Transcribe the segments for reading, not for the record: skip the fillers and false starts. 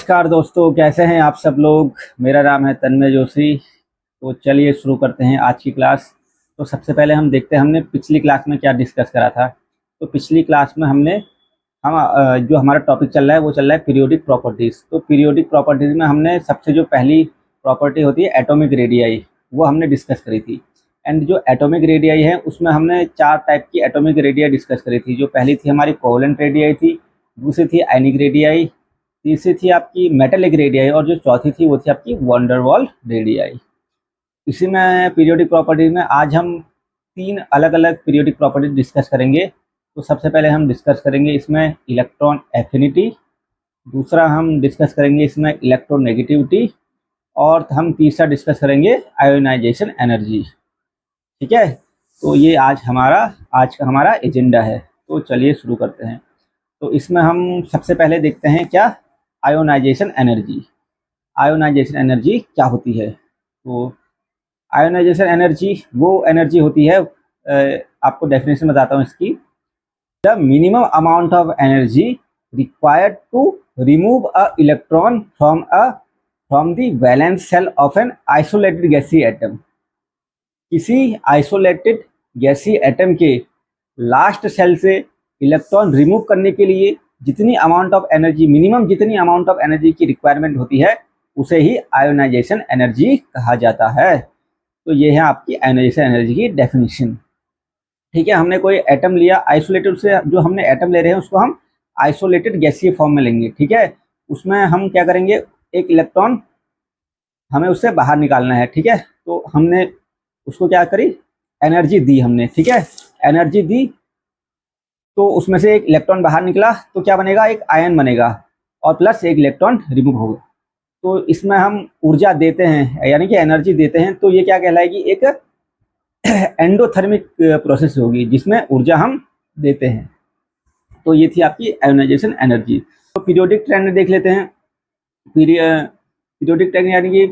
नमस्कार दोस्तों, कैसे हैं आप सब लोग। मेरा नाम है तन्मय जोशी। तो चलिए शुरू करते हैं आज की क्लास। तो सबसे पहले हम देखते हैं हमने पिछली क्लास में क्या डिस्कस करा था। तो पिछली क्लास में जो हमारा टॉपिक चल रहा है वो चल रहा है पीरियोडिक प्रॉपर्टीज़। तो पीरियोडिक प्रॉपर्टीज़ में हमने सबसे जो पहली प्रॉपर्टी होती है एटॉमिक रेडियाई, वो हमने डिस्कस करी थी। एंड जो एटॉमिक रेडियाई है उसमें हमने 4 टाइप की एटॉमिक रेडियाई डिस्कस करी थी। जो पहली थी हमारी कोवेलेंट रेडियाई थी, दूसरी थी आयनिक रेडियाई, तीसरी थी आपकी मेटेलिक रेडियाई और जो चौथी थी वो थी आपकी वंडर वॉल रेडियाई। इसी में पीरियोडिक प्रॉपर्टीज में आज हम 3 अलग अलग पीरियोडिक प्रॉपर्टी डिस्कस करेंगे। तो सबसे पहले हम डिस्कस करेंगे इसमें इलेक्ट्रॉन एफिनिटी, दूसरा हम डिस्कस करेंगे इसमें इलेक्ट्रोनेगेटिविटी, और हम तीसरा डिस्कस करेंगे आयोनाइजेशन एनर्जी। ठीक है, तो ये आज का हमारा एजेंडा है। तो चलिए शुरू करते हैं। तो इसमें हम सबसे पहले देखते हैं क्या आयोनाइजेशन एनर्जी। आयोनाइजेशन एनर्जी क्या होती है। तो आयोनाइजेशन एनर्जी वो एनर्जी होती है, आपको डेफिनेशन बताता हूँ इसकी। The minimum amount of energy required to remove a electron from the valence shell of an isolated गैसीय एटम। किसी आइसोलेटेड गैसीय एटम के लास्ट सेल से इलेक्ट्रॉन रिमूव करने के लिए जितनी अमाउंट ऑफ एनर्जी, मिनिमम जितनी अमाउंट ऑफ एनर्जी की रिक्वायरमेंट होती है उसे ही आयोनाइजेशन एनर्जी कहा जाता है। तो ये है आपकी आयोनाइजेशन एनर्जी की डेफिनेशन। ठीक है, हमने कोई एटम लिया आइसोलेटेड, से जो हमने एटम ले रहे हैं उसको हम आइसोलेटेड गैसीय फॉर्म में लेंगे। ठीक है, उसमें हम क्या करेंगे, एक इलेक्ट्रॉन हमें उससे बाहर निकालना है। ठीक है, तो हमने उसको क्या करी, एनर्जी दी हमने। ठीक है, एनर्जी दी तो उसमें से एक इलेक्ट्रॉन बाहर निकला तो क्या बनेगा, एक आयन बनेगा और प्लस एक इलेक्ट्रॉन रिमूव होगा। तो इसमें हम ऊर्जा देते हैं यानी कि एनर्जी देते हैं, तो ये क्या कहलाएगी, एक एंडोथर्मिक प्रोसेस होगी जिसमें ऊर्जा हम देते हैं। तो ये थी आपकी आयोनाइजेशन एनर्जी। तो पीरियोडिक ट्रेंड देख लेते हैं। पीरियोडिक ट्रेंड यानी कि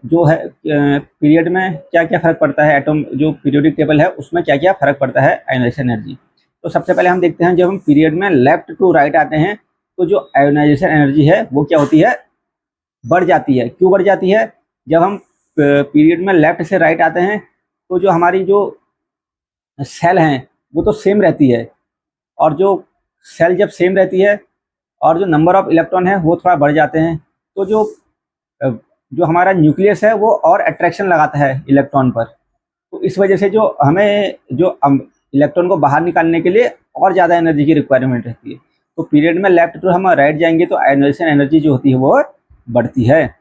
जो है पीरियड में क्या क्या फर्क पड़ता है, एटम जो पीरियोडिक टेबल है उसमें क्या क्या फर्क पड़ता है आयोनाइजेशन एनर्जी। तो सबसे पहले हम देखते हैं, जब हम पीरियड में लेफ्ट टू राइट आते हैं तो जो आयोनाइजेशन एनर्जी है वो क्या होती है, बढ़ जाती है। क्यों बढ़ जाती है, जब हम पीरियड में लेफ्ट से राइट आते हैं तो जो हमारी जो सेल हैं वो तो सेम रहती है, और जो सेल जब सेम रहती है और जो नंबर ऑफ इलेक्ट्रॉन है वो थोड़ा बढ़ जाते हैं, तो जो हमारा न्यूक्लियस है वो और अट्रैक्शन लगाता है इलेक्ट्रॉन पर। तो इस वजह से जो हमें जो इलेक्ट्रॉन को बाहर निकालने के लिए और ज़्यादा एनर्जी की रिक्वायरमेंट रहती है। तो पीरियड में लेफ्ट टू हम राइट जाएंगे तो आयोनाइजेशन एनर्जी जो होती है वो बढ़ती है।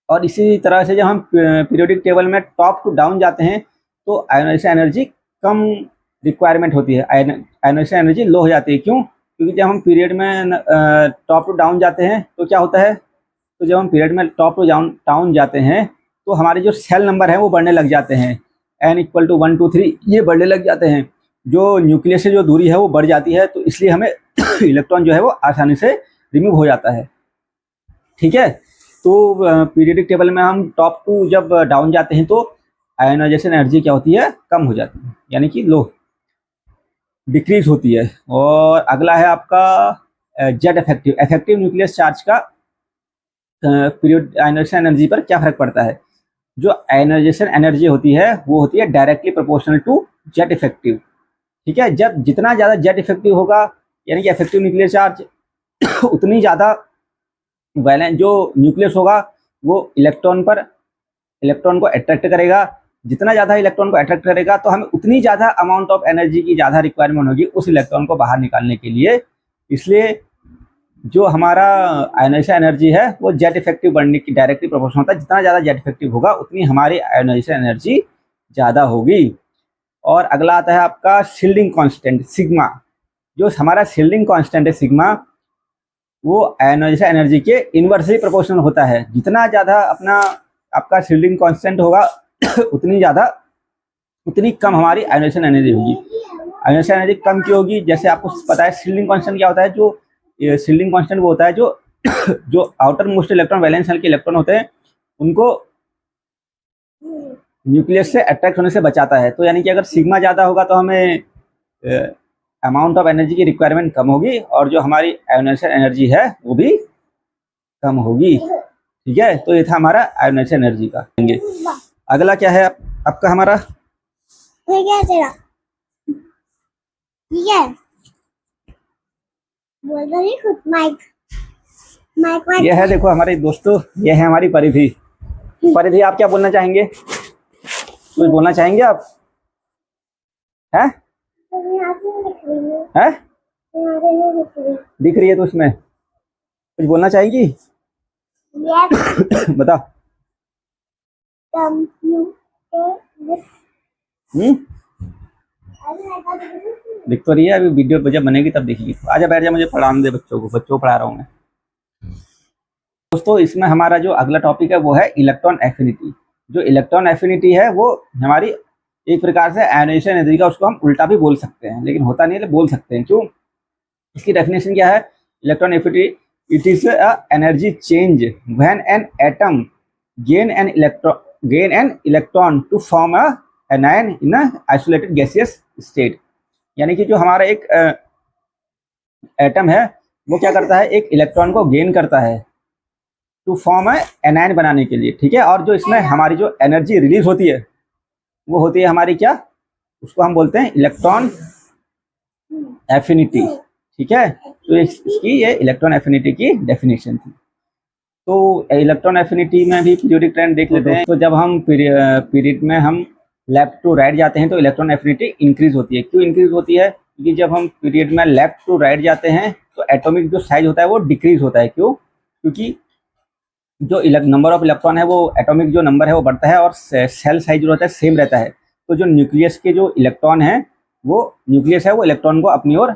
और इसी तरह से जब हम पीरियोडिक टेबल में टॉप टू डाउन जाते हैं तो आयोनाइजेशन एनर्जी कम रिक्वायरमेंट होती है, आयोनाइजेशन एनर्जी लो हो जाती है। क्यों, क्योंकि जब हम पीरियड में टॉप टू डाउन जाते हैं तो क्या होता है, तो जब हम पीरियड में टॉप टू डाउन जाते हैं तो हमारे जो सेल नंबर हैं वो बढ़ने लग जाते हैं, n = 1 2 3 ये बढ़ने लग जाते हैं। जो न्यूक्लियस से जो दूरी है वो बढ़ जाती है, तो इसलिए हमें इलेक्ट्रॉन जो है वो आसानी से रिमूव हो जाता है। ठीक है, तो पीरियडिक टेबल में हम टॉप टू जब डाउन जाते हैं तो आयोनाइजेशन एनर्जी क्या होती है, कम हो जाती है, यानी कि लो, डिक्रीज होती है। और अगला है आपका जेड इफेक्टिव न्यूक्लियस चार्ज का पीरियड आयोनाइजेशन एनर्जी पर क्या फर्क पड़ता है। जो आयोनाइजेशन एनर्जी होती है वो होती है directly proportional to Z effective. ठीक है, जब जितना ज़्यादा जेड इफेक्टिव होगा यानी कि इफेक्टिव न्यूक्लियर चार्ज उतनी ज़्यादा वैलेंस जो न्यूक्लियस होगा वो इलेक्ट्रॉन को अट्रैक्ट करेगा। जितना ज़्यादा इलेक्ट्रॉन को अट्रैक्ट करेगा तो हमें उतनी ज़्यादा अमाउंट ऑफ एनर्जी की ज़्यादा रिक्वायरमेंट होगी उस इलेक्ट्रॉन को बाहर निकालने के लिए। इसलिए जो हमारा आयोनाइजेशन एनर्जी है वो जेड इफेक्टिव बढ़ने की डायरेक्टली प्रोपोर्शनल होता है। जितना ज़्यादा जेड इफेक्टिव होगा उतनी हमारी आयोनाइजेशन एनर्जी ज़्यादा होगी। और अगला आता है आपका शील्डिंग कांस्टेंट सिग्मा। जो हमारा शील्डिंग कांस्टेंट है सिग्मा वो आयोनाइजेशन एनर्जी के इन्वर्सली प्रोपोर्शनल होता है। जितना ज़्यादा आपका शील्डिंग कांस्टेंट होगा उतनी कम हमारी आयोनाइजेशन एनर्जी होगी। आयोनाइजेशन एनर्जी कम क्यों होगी, जैसे आपको पता है शील्डिंग कांस्टेंट क्या होता है। जो शील्डिंग कांस्टेंट वो होता है जो outermost electron valence shell के इलेक्ट्रॉन होते हैं उनको न्यूक्लियस से अट्रैक्ट होने से बचाता है। तो यानी कि अगर सिग्मा ज़्यादा होगा तो हमें अमाउंट ऑफ एनर्जी की रिक्वायरमेंट कम होगी और जो हमारी आयोनाइजेशन एनर्जी है वो भी कम होगी। ठीक है, तो ये था हमारा आयोनाइजेशन एनर्जी का। अगला क्या है आपका हमारा, ठीक है तेरा, ठीक है बोल रही खुद माइक माइक माइक। ये है देखो हमारे दोस्तों, ये है हमारी परिधि। परिधि आप क्या बोलना चाहेंगे, कुछ बोलना चाहेंगे आप? हैं हैं दिख रही है तो उसमें कुछ बोलना चाहेंगी? बता। दिख तो रही है, अभी वीडियो जब बनेगी तब देखेगी। आजा बैठ जा, मुझे पढ़ाने दे बच्चों को पढ़ा रहा हूँ मैं। दोस्तों इसमें हमारा जो अगला टॉपिक है वो है इलेक्ट्रॉन एफिनिटी। जो इलेक्ट्रॉन एफिनिटी है वो हमारी एक प्रकार से आयोनाइजेशन एनर्जी का, उसको हम उल्टा भी बोल सकते हैं, लेकिन होता नहीं है, बोल सकते हैं। क्यों? इसकी डेफिनेशन क्या है? Electron affinity, it is energy change when an atom gain an electron to form a anion in a isolated gaseous state। यानी कि जो हमारा एक एटम है वो क्या करता है, एक इलेक्ट्रॉन को गेन करता है टू फॉर्म अ एनायन बनाने के लिए। ठीक है, और जो इसमें हमारी जो एनर्जी रिलीज होती है वो होती है हमारी क्या, उसको हम बोलते हैं इलेक्ट्रॉन एफिनिटी। ठीक है, तो इसकी ये इलेक्ट्रॉन एफिनिटी की डेफिनेशन थी। तो इलेक्ट्रॉन एफिनिटी में भी पीरियोडिक ट्रेंड देख लेते हैं। तो जब हम पीरियड में हम लेफ्ट टू राइट जाते हैं तो इलेक्ट्रॉन एफिनिटी इंक्रीज होती है। क्यों इंक्रीज होती है? क्योंकि जब हम पीरियड में लेफ्ट टू राइट जाते हैं तो एटॉमिक जो साइज होता है वो डिक्रीज होता है। क्यों? क्योंकि जो नंबर ऑफ इलेक्ट्रॉन है वो एटॉमिक जो नंबर है वो बढ़ता है और सेल साइज जो रहता है सेम रहता है। तो जो न्यूक्लियस के जो इलेक्ट्रॉन है वो न्यूक्लियस है वो इलेक्ट्रॉन को अपनी ओर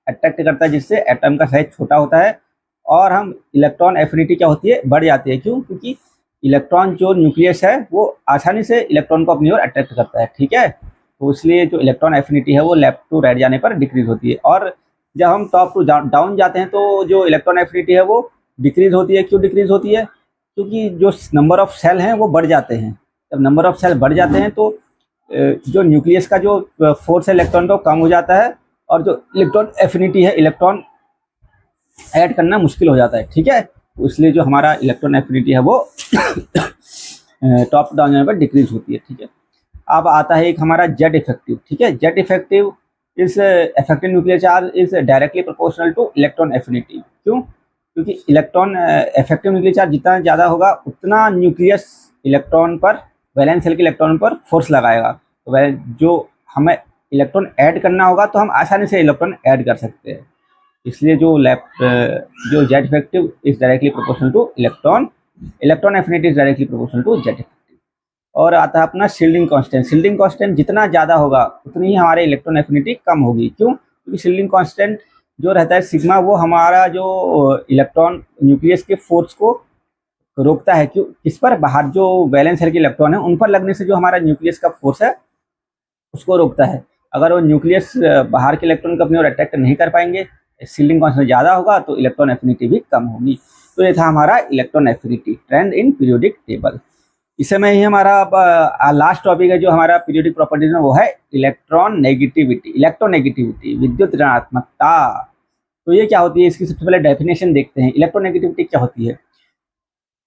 अट्रैक्ट करता है, जिससे एटम का साइज छोटा होता है और हम इलेक्ट्रॉन एफिनिटी क्या होती है, बढ़ जाती है। क्यों? क्योंकि इलेक्ट्रॉन जो न्यूक्लियस है वो आसानी से इलेक्ट्रॉन को अपनी ओर अट्रैक्ट करता है। ठीक है, तो इसलिए जो इलेक्ट्रॉन एफिनिटी है वो लेफ्ट टू राइट जाने पर डिक्रीज होती है। और जब हम टॉप टू डाउन जाते हैं तो जो इलेक्ट्रॉन एफिनिटी है वो डिक्रीज होती है। क्यों डिक्रीज होती है? क्योंकि जो नंबर ऑफ सेल हैं वो बढ़ जाते हैं। जब नंबर ऑफ सेल बढ़ जाते हैं तो जो न्यूक्लियस का जो फोर्स है इलेक्ट्रॉन का कम हो जाता है और जो इलेक्ट्रॉन एफिनिटी है इलेक्ट्रॉन ऐड करना मुश्किल हो जाता है। ठीक है, इसलिए जो हमारा इलेक्ट्रॉन एफिनिटी है वो टॉप डाउन जाने पर डिक्रीज होती है। ठीक है, अब आता है एक हमारा जेड इफेक्टिव। ठीक है, Z effective is effective nuclear charge is directly proportional to electron affinity. क्यों? क्योंकि इलेक्ट्रॉन इफेक्टिव न्यूक्लियर चार्ज जितना ज़्यादा होगा उतना न्यूक्लियस इलेक्ट्रॉन पर, वैलेंस शेल के इलेक्ट्रॉन पर फोर्स लगाएगा। तो जो हमें इलेक्ट्रॉन ऐड करना होगा तो हम आसानी से इलेक्ट्रॉन ऐड कर सकते हैं। इसलिए जो Z effective is directly proportional to electron affinity is directly proportional to Z effective. और आता है अपना शील्डिंग कांस्टेंट। शील्डिंग कांस्टेंट जितना ज़्यादा होगा उतनी ही हमारे इलेक्ट्रॉन एफिनिटी कम होगी। क्यों? क्योंकि शील्डिंग कांस्टेंट जो रहता है सिग्मा, वो हमारा जो इलेक्ट्रॉन न्यूक्लियस के फोर्स को रोकता है। क्यों? इस पर बाहर जो वैलेंस शेल के इलेक्ट्रॉन है उन पर लगने से जो हमारा न्यूक्लियस का फोर्स है उसको रोकता है। अगर वो न्यूक्लियस बाहर के इलेक्ट्रॉन को अपनी ओर अट्रैक्ट नहीं कर पाएंगे, शील्डिंग कांस्टेंट ज़्यादा होगा तो इलेक्ट्रॉन एफिनिटी भी कम होगी। तो ये था हमारा electron affinity trend in periodic table. इस समय ही हमारा लास्ट टॉपिक है जो हमारा पीरियोडिक प्रॉपर्टीज में, वो है इलेक्ट्रोनेगेटिविटी, विद्युत ऋणात्मकता। तो ये क्या होती है, इसकी सबसे पहले डेफिनेशन देखते हैं। इलेक्ट्रोनेगेटिविटी क्या होती है?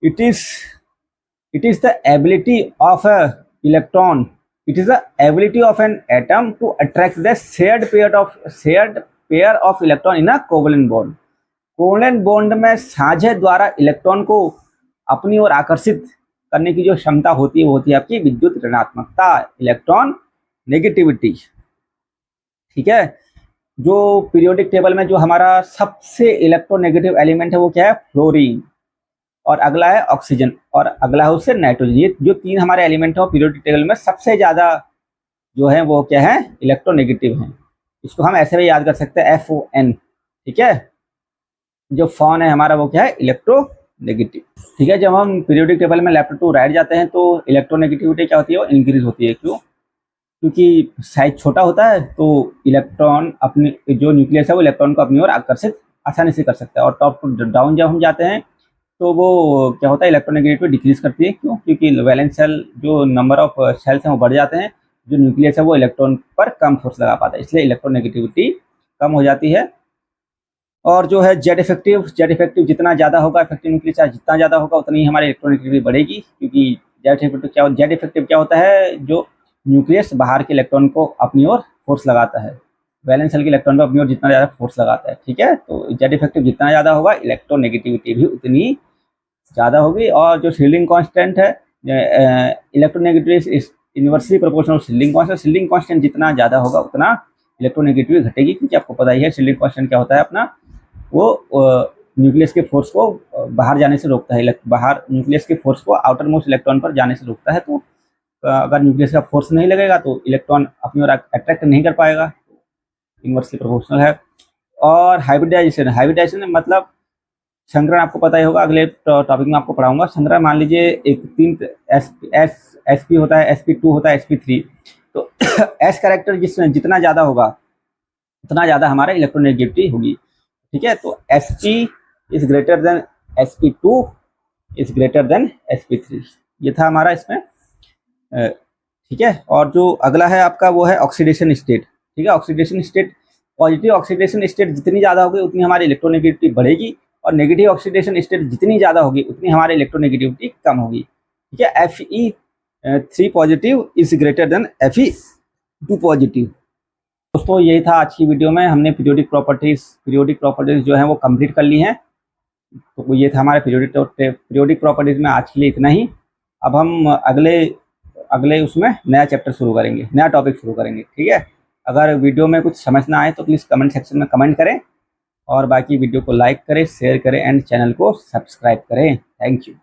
It is the ability of a electron, it is the ability of an atom to attract the shared pair of electron in a covalent bond। Covalent bond में साझे द्वारा इलेक्ट्रॉन को अपनी ओर आकर्षित करने की जो क्षमता होती है वो होती है आपकी विद्युत ऋणात्मकता, इलेक्ट्रॉन नेगेटिविटी। ठीक है, जो पीरियोडिक टेबल में जो हमारा सबसे इलेक्ट्रोनेगेटिव एलिमेंट है वो क्या है? फ्लोरीन। और अगला है ऑक्सीजन और अगला है उससे नाइट्रोजन। ये जो तीन हमारे एलिमेंट हैं पीरियोडिक टेबल में सबसे ज़्यादा जो है वो क्या है? इलेक्ट्रोनेगेटिव हैं। इसको हम ऐसे भी याद कर सकते हैं FON। ठीक है, जो फॉन है हमारा वो क्या है? इलेक्ट्रोनेगेटिव। ठीक है, जब हम पीरियोडिक टेबल में लेफ्ट टू राइट जाते हैं तो इलेक्ट्रोनेगेटिविटी क्या होती है? वो इंक्रीज होती है। क्यों? क्योंकि साइज छोटा होता है तो इलेक्ट्रॉन अपनी जो न्यूक्लियस है वो इलेक्ट्रॉन को अपनी ओर आकर्षित आसानी से कर सकता है। और टॉप टू डाउन जब हम जाते हैं तो वो क्या होता है? इलेक्ट्रोनेगेटिविटी डिक्रीज करती है। क्यों? क्योंकि वैलेंस शेल जो नंबर ऑफ शेल्स हैं वो बढ़ जाते हैं, जो न्यूक्लियस है वो इलेक्ट्रॉन पर कम फोर्स लगा पाता है, इसलिए इलेक्ट्रोनेगेटिविटी कम हो जाती है। और जो है जेड इफेक्टिव जितना ज़्यादा होगा, इफेक्टिव न्यूक्लियर चार्ज जितना ज़्यादा होगा उतनी ही हमारी इलेक्ट्रोनेगेटिविटी बढ़ेगी, क्योंकि जेड इफेक्टिव क्या होता है, जो न्यूक्लियस बाहर के इलेक्ट्रॉन को अपनी ओर फोर्स लगाता है, वैलेंस शेल के इलेक्ट्रॉन को अपनी ओर जितना ज़्यादा फोर्स लगाता है, ठीक है। तो जेड इफेक्टिव जितना ज़्यादा होगा, इलेक्ट्रोनेगेटिविटी भी उतनी ज़्यादा होगी। और जो शील्डिंग कांस्टेंट है, electronegativity is inversely proportional shielding constant जितना ज़्यादा होगा उतना इलेक्ट्रोनेगेटिविटी घटेगी, क्योंकि आपको पता ही है शील्डिंग कांस्टेंट क्या होता है अपना, वो न्यूक्लियस के फोर्स को बाहर जाने से रोकता है, बाहर न्यूक्लियस के फोर्स को आउटर मोस्ट इलेक्ट्रॉन पर जाने से रोकता है। तो अगर न्यूक्लियस का फोर्स नहीं लगेगा तो इलेक्ट्रॉन अपनी ओर अट्रैक्ट नहीं कर पाएगा, इनवर्सली प्रोपोर्शनल है। और हाइब्रिडाइजेशन मतलब संकरण, आपको पता ही होगा, अगले टॉपिक में आपको पढ़ाऊंगा। संकरण मान लीजिए एक 3 sp होता है, sp2 होता है, sp3। तो s कैरेक्टर जिसमें जितना ज़्यादा होगा उतना ज़्यादा हमारा इलेक्ट्रोनेगेटिविटी होगी, ठीक है। तो sp is greater than sp2 is greater than sp3, ये था हमारा इसमें, ठीक है। और जो अगला है आपका वो है ऑक्सीडेशन स्टेट, ठीक है। Oxidation state, positive oxidation state जितनी ज़्यादा होगी उतनी हमारी इलेक्ट्रोनेगेटिविटी बढ़ेगी, और नेगेटिव ऑक्सीडेशन स्टेट जितनी ज़्यादा होगी उतनी हमारी इलेक्ट्रोनेगेटिविटी कम होगी, ठीक है। Fe3 positive is greater than Fe2 positive. दोस्तों यही था आज की वीडियो में, हमने पीरियोडिक प्रॉपर्टीज जो है वो कंप्लीट कर ली हैं। तो ये था हमारे पीरियोडिक प्रॉपर्टीज में आज के लिए इतना ही। अब हम अगले उसमें नया चैप्टर शुरू करेंगे, नया टॉपिक शुरू करेंगे, ठीक है। अगर वीडियो में कुछ समझ ना आए तो प्लीज़ कमेंट सेक्शन में कमेंट करें, और बाकी वीडियो को लाइक करें, शेयर करें एंड चैनल को सब्सक्राइब करें। Thank you.